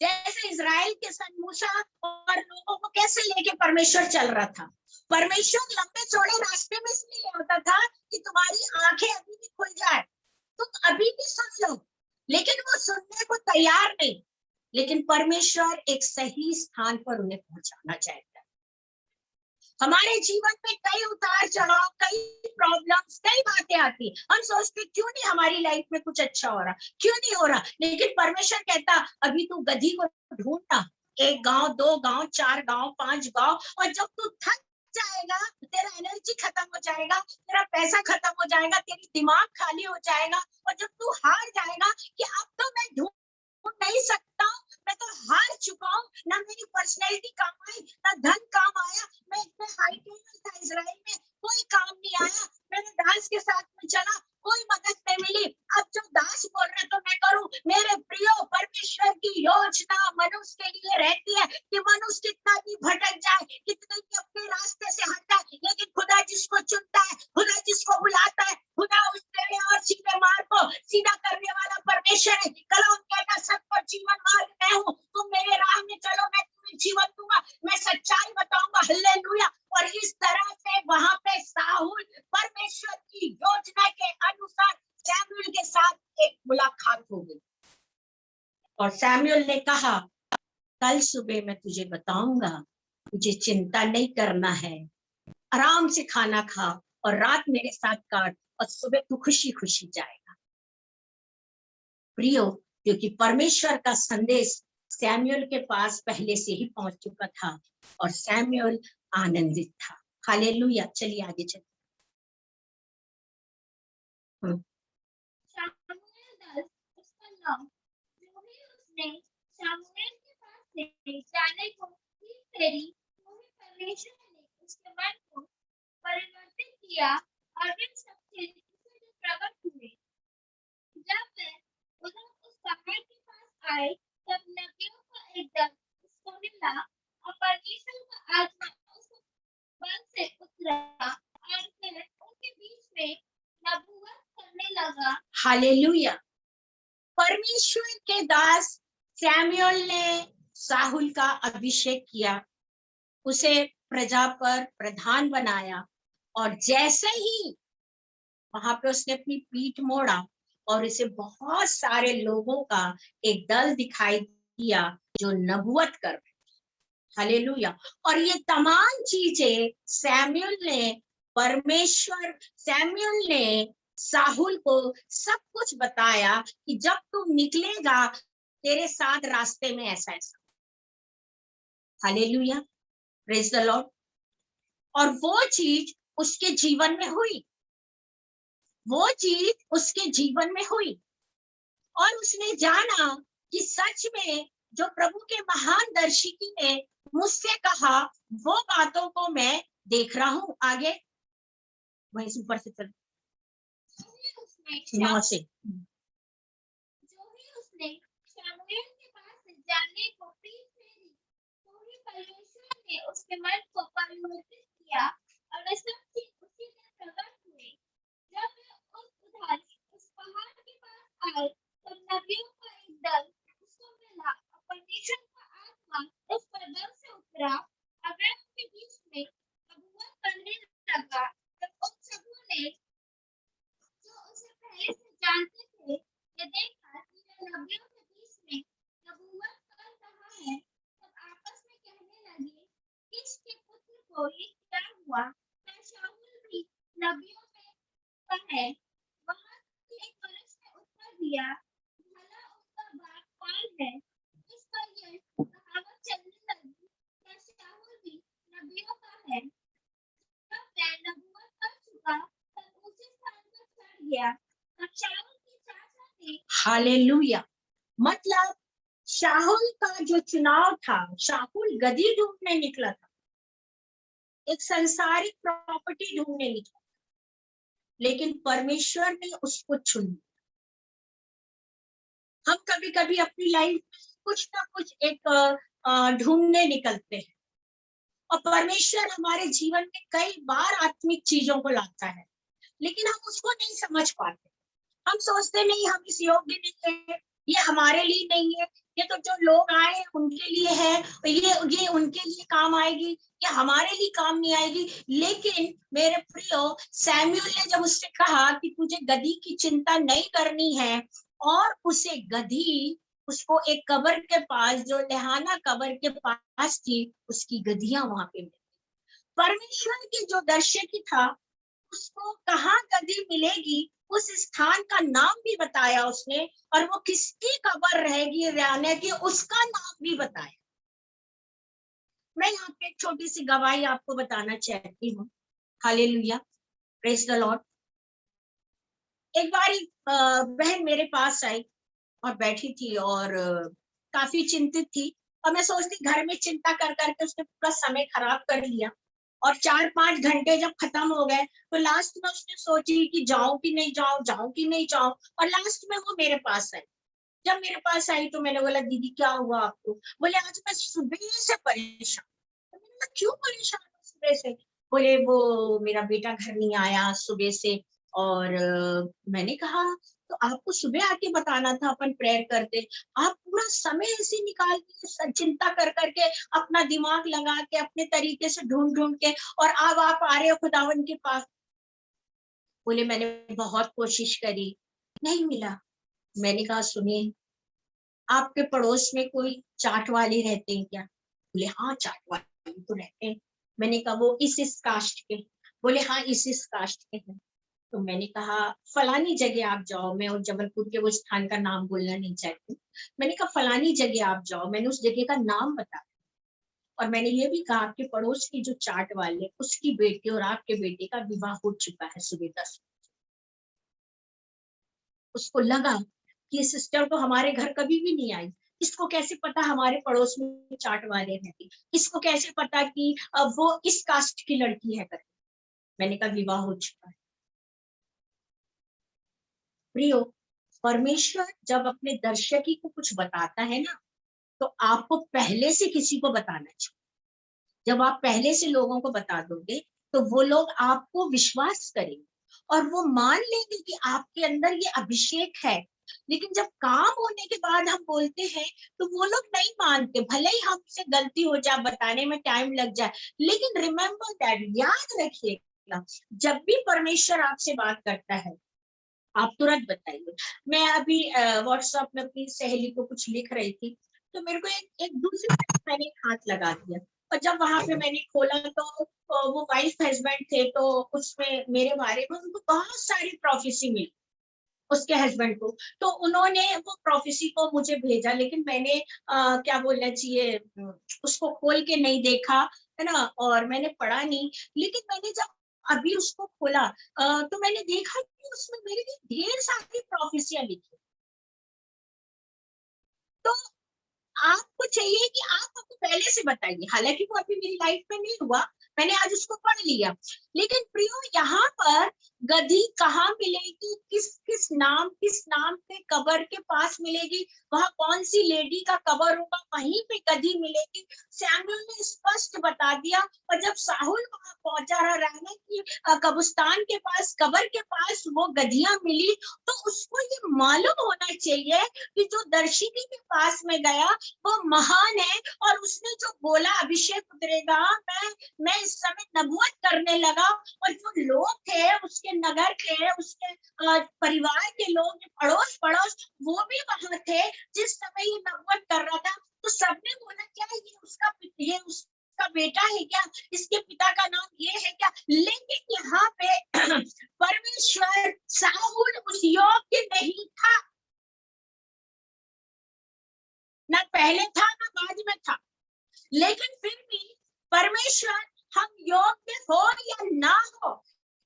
जैसे इजराइल के सन मूसा और लोगों को कैसे लेके परमेश्वर चल रहा था। परमेश्वर लंबे चौड़े रास्ते में इसलिए आता था कि तुम्हारी आंखें अभी भी खुल जाए, तुम अभी भी सुन लो, लेकिन वो सुनने को तैयार नहीं। लेकिन परमेश्वर एक सही स्थान पर उन्हें पहुंचाना चाहता है। हमारे जीवन में कई उतार चढ़ाव, कई प्रॉब्लम्स, कई बातें आती, हम सोचते क्यों नहीं हमारी लाइफ में कुछ अच्छा हो रहा, क्यों नहीं हो रहा। लेकिन परमेश्वर कहता, अभी तू गधी को ढूंढना, 1 गांव, 2 गांव, 4 गांव, 5 गांव, और जब तू थक जाएगा, तेरा एनर्जी खत्म हो जाएगा, तेरा पैसा खत्म हो जाएगा, तेरी दिमाग खाली हो जाएगा, और जब तू हार जाएगा कि अब तो मैं ढूंढ नहीं सकता, मैं तो हार चुका हूँ, ना मेरी पर्सनैलिटी काम आई, ना धन काम आया, मैं इतने हाई टेबल था इजराइल में, कोई काम नहीं आया, मैंने दास के साथ में चला, कोई मदद नहीं मिली, अब जो दास बोल रहे तो मैं करूं। मेरे प्रियो, परमेश्वर की योजना मनुष्य के लिए रहती है कि मनुष्य कितना भी भटक जाए, कितने भी अपने रास्ते से हट जाए, लेकिन खुदा जिसको चुनता है, खुदा जिसको बुलाता है, खुदा उस टेढ़े और सीधे मार्ग को सीधा करने वाला परमेश्वर है। कलाम कहता, सत्य जीवन मार्ग मैं हूँ, तुम मेरे राह में चलो, मैं तुम्हें जीवन दूंगा, मैं सच्चाई बताऊंगा। हालेलुया। और इस तरह से वहां पे साहुल परमेश्वर की योजना के अनुसार सैमुअल के साथ एक मुलाकात हो गई, और सैमुअल ने कहा, कल सुबह मैं तुझे बताऊंगा, तुझे चिंता नहीं करना है, आराम से खाना खा और रात मेरे साथ काट, और सुबह तू खुशी खुशी जाएगा। प्रियो, क्योंकि परमेश्वर का संदेश सैमुअल के पास पहले से ही पहुंच चुका था और सैमुअल आनंदित था। हालेलुया। चलिए आगे चलिए। शामूएल 10 उसका नाम, जो ही उसने शामूएल के पास से जाने को ठीक तेरी, जो ही परमेश्वर ने उसके मन को परिवर्तित किया और वे सब चीजें जो प्रकट हुए। जब वे उधर उस पहाड़ के पास आए, तब नबियों का एक दल उसको मिला और परमेश्वर का आत्मा उस बल से उतरा और फिर उनके बीच में नबूवत करने लगा। हालेलुया। परमेश्वर के दास सैमुअल ने साहुल का अभिषेक किया, उसे प्रजा पर प्रधान बनाया, और जैसे ही वहां पे उसने अपनी पीठ मोड़ा और इसे बहुत सारे लोगों का एक दल दिखाई दिया जो नबुवत कर रहे। हालेलुया। और ये तमाम चीजें सैमुअल ने साहुल को सब कुछ बताया कि जब तुम निकलेगा तेरे साथ रास्ते में ऐसा ऐसा। Hallelujah, praise the Lord. और वो चीज उसके जीवन में हुई, वो चीज उसके जीवन में हुई, और उसने जाना कि सच में जो प्रभु के महान दर्शिकी ने मुझसे कहा, वो बातों को मैं देख रहा हूं। आगे वहीं ऊपर से चल, जो ही उसने शामूएल के पास से जाने को पीठ फेरी, तो ही परमेश्वर ने उसके मन को परिवर्तित किया और वे सब चीज उसी में प्रकट हुए। जब वे उस पहाड़ के पास आए, तब नबियों का एक दल उसको मिला और परमेश्वर का आत्मा उस पर बल से उतरा और वे उनके बीच में नबूवत करने लगा। तब उन सबों ने जो उसे पहले से जानते थे हालेलुया। मतलब शाहुल का जो चुनाव था, शाहुल गदी ढूंढने निकला था, एक संसारिक प्रॉपर्टी ढूंढने निकला, लेकिन परमेश्वर ने उसको चुन लिया। हम कभी कभी अपनी लाइफ में कुछ ना कुछ एक ढूंढने निकलते हैं, और परमेश्वर हमारे जीवन में कई बार आत्मिक चीजों को लाता है, लेकिन हम उसको नहीं समझ पाते। हम सोचते नहीं, हम इस योग्य नहीं है, ये हमारे लिए नहीं है, ये तो जो लोग आए हैं उनके लिए है, ये उनके लिए काम आएगी, ये हमारे लिए काम नहीं आएगी। लेकिन मेरे प्रियो, सैमुअल ने जब उससे कहा कि तुझे गधी की चिंता नहीं करनी है, और उसे गधी, उसको एक कब्र के पास, जो लहाना कब्र के पास थी, उसकी गधियां वहां पे मिली। परमेश्वर की जो दर्शकी था, उसको कहाँ गधी मिलेगी, उस स्थान का नाम भी बताया उसने, और वो किसकी कब्र रहेगी रहने की, उसका नाम भी बताया। मैं यहाँ पे एक छोटी सी गवाही आपको बताना चाहती हूँ। Hallelujah, praise the Lord. एक बार बहन मेरे पास आई और बैठी थी, और काफी चिंतित थी, और मैं सोचती घर में चिंता कर करके उसने पूरा समय खराब कर लिया, और 4-5 घंटे जब खत्म हो गए, तो लास्ट में उसने सोची कि जाऊं कि नहीं जाऊं, जाऊं कि नहीं जाऊं, और लास्ट में वो मेरे पास आई। जब मेरे पास आई तो मैंने बोला, दीदी क्या हुआ आपको? बोले, आज मैं सुबह से परेशान। तो मैंने बोला, क्यों परेशान हो सुबह से? बोले, वो मेरा बेटा घर नहीं आया सुबह से, और मैंने कहा, तो आपको सुबह आके बताना था, अपन प्रेयर करते। आप पूरा समय ऐसे निकाल के चिंता कर करके, अपना दिमाग लगा के, अपने तरीके से ढूंढ ढूंढ के, और अब आप आ रहे हो खुदावन के पास। बोले, मैंने बहुत कोशिश करी, नहीं मिला। मैंने कहा, सुनिए, आपके पड़ोस में कोई चाट वाले रहते हैं क्या? बोले, हाँ चाट वाले तो रहते हैं। मैंने कहा, वो इस कास्ट के? बोले, हाँ इस कास्ट के हैं। तो मैंने कहा, फलानी जगह आप जाओ। मैं उस जबलपुर के वो स्थान का नाम बोलना नहीं चाहती। मैंने कहा, फलानी जगह आप जाओ। मैंने उस जगह का नाम बताया, और मैंने ये भी कहा, आपके पड़ोस की जो चाट वाले, उसकी बेटी और आपके बेटे का विवाह हो चुका है सुबह 10। उसको लगा कि ये सिस्टर तो हमारे घर कभी भी नहीं आई, इसको कैसे पता हमारे पड़ोस में चाट वाले रहते, इसको कैसे पता कि वो इस कास्ट की लड़की है करके। मैंने कहा, विवाह हो चुका है। प्रियो, परमेश्वर जब अपने दर्शकी को कुछ बताता है ना, तो आपको पहले से किसी को बताना चाहिए। जब आप पहले से लोगों को बता दोगे, तो वो लोग आपको विश्वास करेंगे, और वो मान लेंगे कि आपके अंदर ये अभिषेक है। लेकिन जब काम होने के बाद हम बोलते हैं, तो वो लोग नहीं मानते, भले ही हमसे गलती हो जाए, बताने में टाइम लग जाए। लेकिन रिमेम्बर दैट, याद रखिएगा, जब भी परमेश्वर आपसे बात करता है, आप तुरंत बताइए। मैं अभी व्हाट्सएप में अपनी सहेली को कुछ लिख रही थी, तो मेरे को एक दूसरी तरफ मैंने एक हाथ लगा दिया, और जब वहां पे मैंने खोला, तो वो वाइफ हस्बैंड थे, तो उसमें मेरे बारे में उनको बहुत सारी प्रोफेसी मिली, उसके हस्बैंड को। तो उन्होंने वो प्रोफेसी को मुझे भेजा, लेकिन मैंने क्या बोलना चाहिए, उसको खोल के नहीं देखा, है ना, और मैंने पढ़ा नहीं। लेकिन मैंने जब अभी उसको खोला, तो मैंने देखा कि उसमें मेरे लिए ढेर सारी प्रोफेसियां लिखी। तो आपको चाहिए कि आप आपको पहले से बताइए, हालांकि वो अभी मेरी लाइफ में नहीं हुआ, मैंने आज उसको पढ़ लिया। लेकिन प्रियो, यहाँ पर गधी कहाँ मिलेगी, किस नाम पे कब्र के पास मिलेगी, वहां कौन सी लेडी का कब्र होगा, वहीं पे गधी मिलेगी। सैमुअल ने स्पष्ट बता दिया। और जब साहुल वहां पहुंचा रहा, रहने की कब्रिस्तान के पास, कब्र के पास वो गधियां मिली, तो उसको ये मालूम होना चाहिए कि जो दर्शिनी के पास में गया, वो महान है, और उसने जो बोला अभिषेक उतरेगा, मैं इस समय नबूवत करने लगा। और जो लोग थे, उसके नगर के, उसके परिवार के लोग, अड़ोस पड़ोस, वो भी वहां थे जिस समय ये नबूवत कर रहा था। तो सबने बोला, क्या ये उसका बेटा है क्या, इसके पिता का नाम ये है क्या? लेकिन यहाँ पे परमेश्वर, साहुल उस योग्य नहीं था, ना पहले था ना बाद में था। लेकिन फिर भी परमेश्वर, हम योग्य हो या ना हो,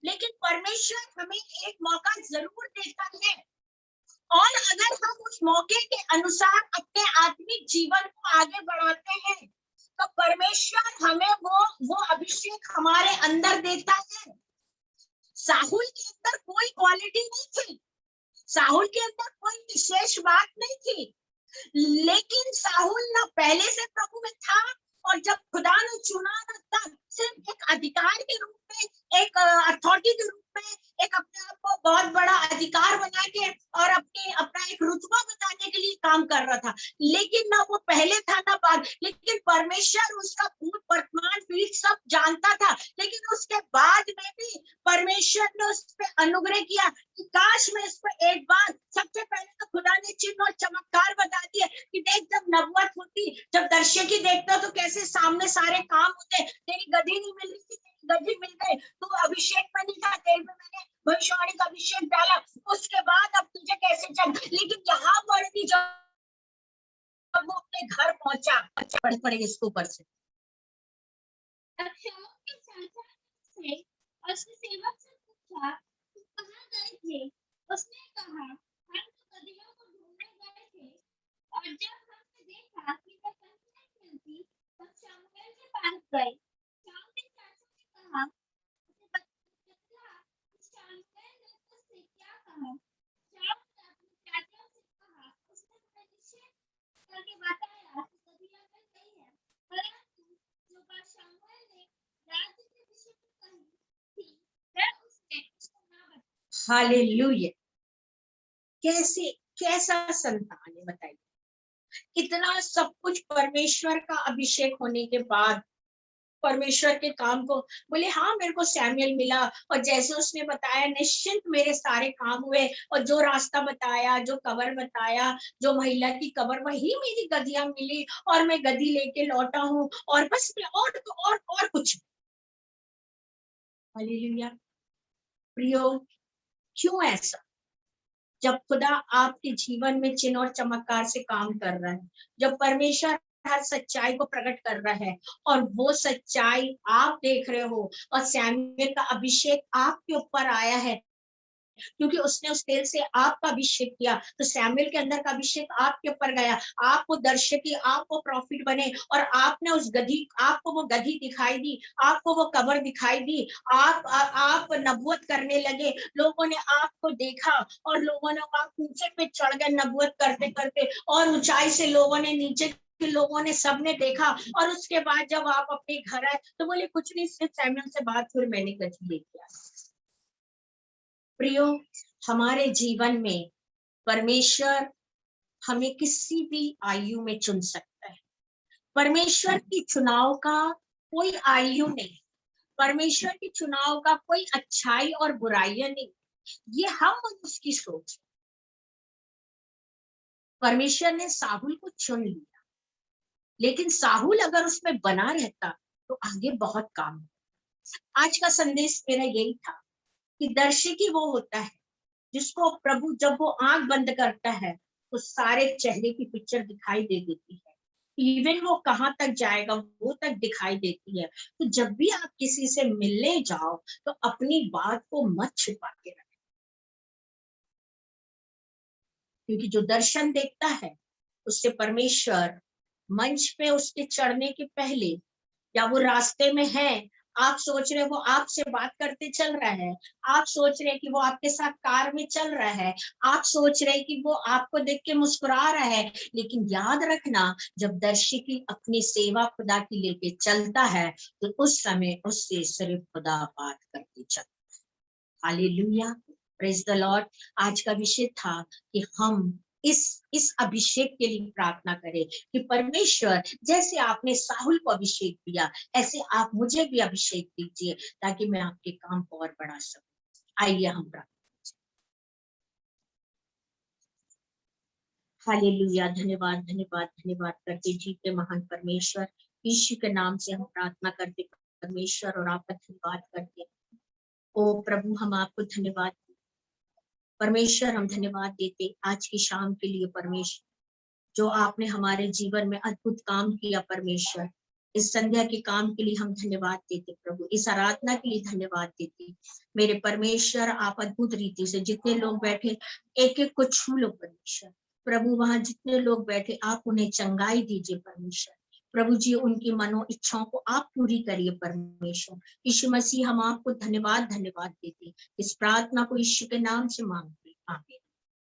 लेकिन परमेश्वर हमें एक मौका जरूर देता है। और अगर हम उस मौके के अनुसार अपने आत्मिक जीवन को आगे बढ़ाते हैं तो परमेश्वर हमें वो अभिषेक हमारे अंदर देता है। साहुल के अंदर कोई क्वालिटी नहीं थी, साहुल के अंदर कोई विशेष बात नहीं थी, लेकिन साहुल ना पहले से प्रभु में था, और जब खुदा ने चुना ना तब सिर्फ एक अधिकार के रूप में, एक अथॉरिटी के रूप में, एक अपने आप को बहुत बड़ा अधिकार बना के और अपना एक रुतबा बताने के लिए काम कर रहा था। लेकिन ना वो पहले था ना बाद, लेकिन परमेश्वर उसका भूत वर्तमान पीढ़ी सब जानता था। लेकिन उसके बाद में भी परमेश्वर ने उस पर अनुग्रह किया कि काश मैं इस पर एक बार, सबसे पहले तो खुदा ने चिन्ह और चमत्कार बता दिए कि देख जब नबूवत होती, जब दर्शकी देखता तो कैसे सामने सारे काम होते। तेरी गधी नहीं मिल रही थी, तेरी गधी मिल गई, तो अभिषेक में नहीं था, तेल में मैंने भविष्यवाणी का अभिषेक डाला, उसके बाद अब तुझे कैसे चल। लेकिन यहाँ पर भी जब वो अपने घर पहुंचा, पढ़ पड़ेगा इसके ऊपर से, शाऊल के चाचा से और उसके सेवक से पूछा, तुम कहाँ गए थे? उसने कहा, हम तो गदहियों को ढूंढने गए थे, और जब हमने देखा कि वह कहीं नहीं मिलती, तब शमूएल के पास गए। शाऊल के चाचा ने कहा, उसे बतला कि शमूएल ने तुझसे क्या कहा। शाऊल ने अपने चाचा से कहा, उसने मुझे निश्चय करके बताया कि गदहियाँ मिल गई है, परंतु जो बात शमूएल ने राज्य के विषय में कही थी, वह उसने उसको ना बताई। हालेलुया। कैसा संतान है बताइए, इतना सब कुछ परमेश्वर का अभिषेक होने के बाद परमेश्वर के काम को बोले, हाँ मेरे को सैमुएल मिला, और जैसे उसने बताया निश्चिंत मेरे सारे काम हुए, और जो रास्ता बताया, जो कबर बताया, जो महिला की कबर, वही मेरी गधियां मिली, और मैं गधी लेके लौटा हूँ, और बस मैं और कुछ। हालेलुया। प्रियो, क्यों ऐसा? जब खुदा आपके जीवन में चिन्ह और चमत्कार से काम कर रहा है, जब परमेश्वर हर सच्चाई को प्रकट कर रहा है, और वो सच्चाई आप देख रहे हो, और सैमुएल का अभिषेक आपके ऊपर आया है, क्योंकि उसने उस तेल से आपका अभिषेक किया, तो सैमुएल के अंदर का अभिषेक आपके ऊपर गया, आपको दर्शकी, आपको प्रॉफिट बने, और आपने उस गधी, आपको वो गधी दिखाई दी, आपको वो कब्र दिखाई दी, आप नबूवत करने लगे, लोगों ने आपको देखा, और लोगों ने आप ऊंचे पे चढ़ गए नबूवत करते करते, और ऊंचाई से लोगों ने नीचे के लोगों ने सबने देखा, और उसके बाद जब आप अपने घर आए तो बोले कुछ नहीं, सिर्फ सैमुएल से बात हुई, मैंने गधी लेके आया। प्रियो, हमारे जीवन में परमेश्वर हमें किसी भी आयु में चुन सकता है। परमेश्वर की चुनाव का कोई आयु नहीं, परमेश्वर की चुनाव का कोई अच्छाई और बुराइयां नहीं, ये हम उसकी सोच। परमेश्वर ने साहुल को चुन लिया, लेकिन साहुल अगर उसमें बना रहता तो आगे बहुत काम। आज का संदेश मेरा यही था कि दर्शकी वो होता है जिसको प्रभु जब वो आंख बंद करता है तो सारे चेहरे की पिक्चर दिखाई दे देती है, इवन वो कहाँ तक जाएगा वो तक दिखाई देती है। तो जब भी आप किसी से मिलने जाओ तो अपनी बात को मत छुपा के रखें, क्योंकि जो दर्शन देखता है उससे परमेश्वर मंच पे उसके चढ़ने के पहले, या वो रास्ते में है, आप सोच रहे वो आपसे बात करते चल रहा है, आप सोच रहे कि वो आपके साथ कार में चल रहा है, आप सोच रहे कि वो आपको देख के मुस्कुरा रहा है, लेकिन याद रखना जब दर्शकी अपनी सेवा खुदा की लेके चलता है तो उस समय उससे सिर्फ खुदा बात करते चलता है। Hallelujah, praise the Lord. आज का विषय था कि हम इस अभिषेक के लिए प्रार्थना करें कि परमेश्वर जैसे आपने साहुल को अभिषेक दिया ऐसे आप मुझे भी अभिषेक दीजिए ताकि मैं आपके काम को और बढ़ा सकूं। आइए हम प्रार्थना। हालेलुया, धन्यवाद धन्यवाद धन्यवाद करते जीते महान परमेश्वर, यीशु के नाम से हम प्रार्थना करते परमेश्वर, और आपका धन्यवाद करते। ओ प्रभु, हम आपको धन्यवाद परमेश्वर, हम धन्यवाद देते आज की शाम के लिए परमेश्वर, जो आपने हमारे जीवन में अद्भुत काम किया परमेश्वर। इस संध्या के काम के लिए हम धन्यवाद देते प्रभु, इस आराधना के लिए धन्यवाद देते। मेरे परमेश्वर, आप अद्भुत रीति से जितने लोग बैठे एक एक को छू लो परमेश्वर प्रभु, वहां जितने लोग बैठे आप उन्हें चंगाई दीजिए परमेश्वर प्रभु जी, उनकी मनो इच्छाओं को आप पूरी करिए परमेश्वर। यीशु मसीह, हम आपको धन्यवाद देते, इस प्रार्थना को यीशु के नाम से मांगते, आमीन।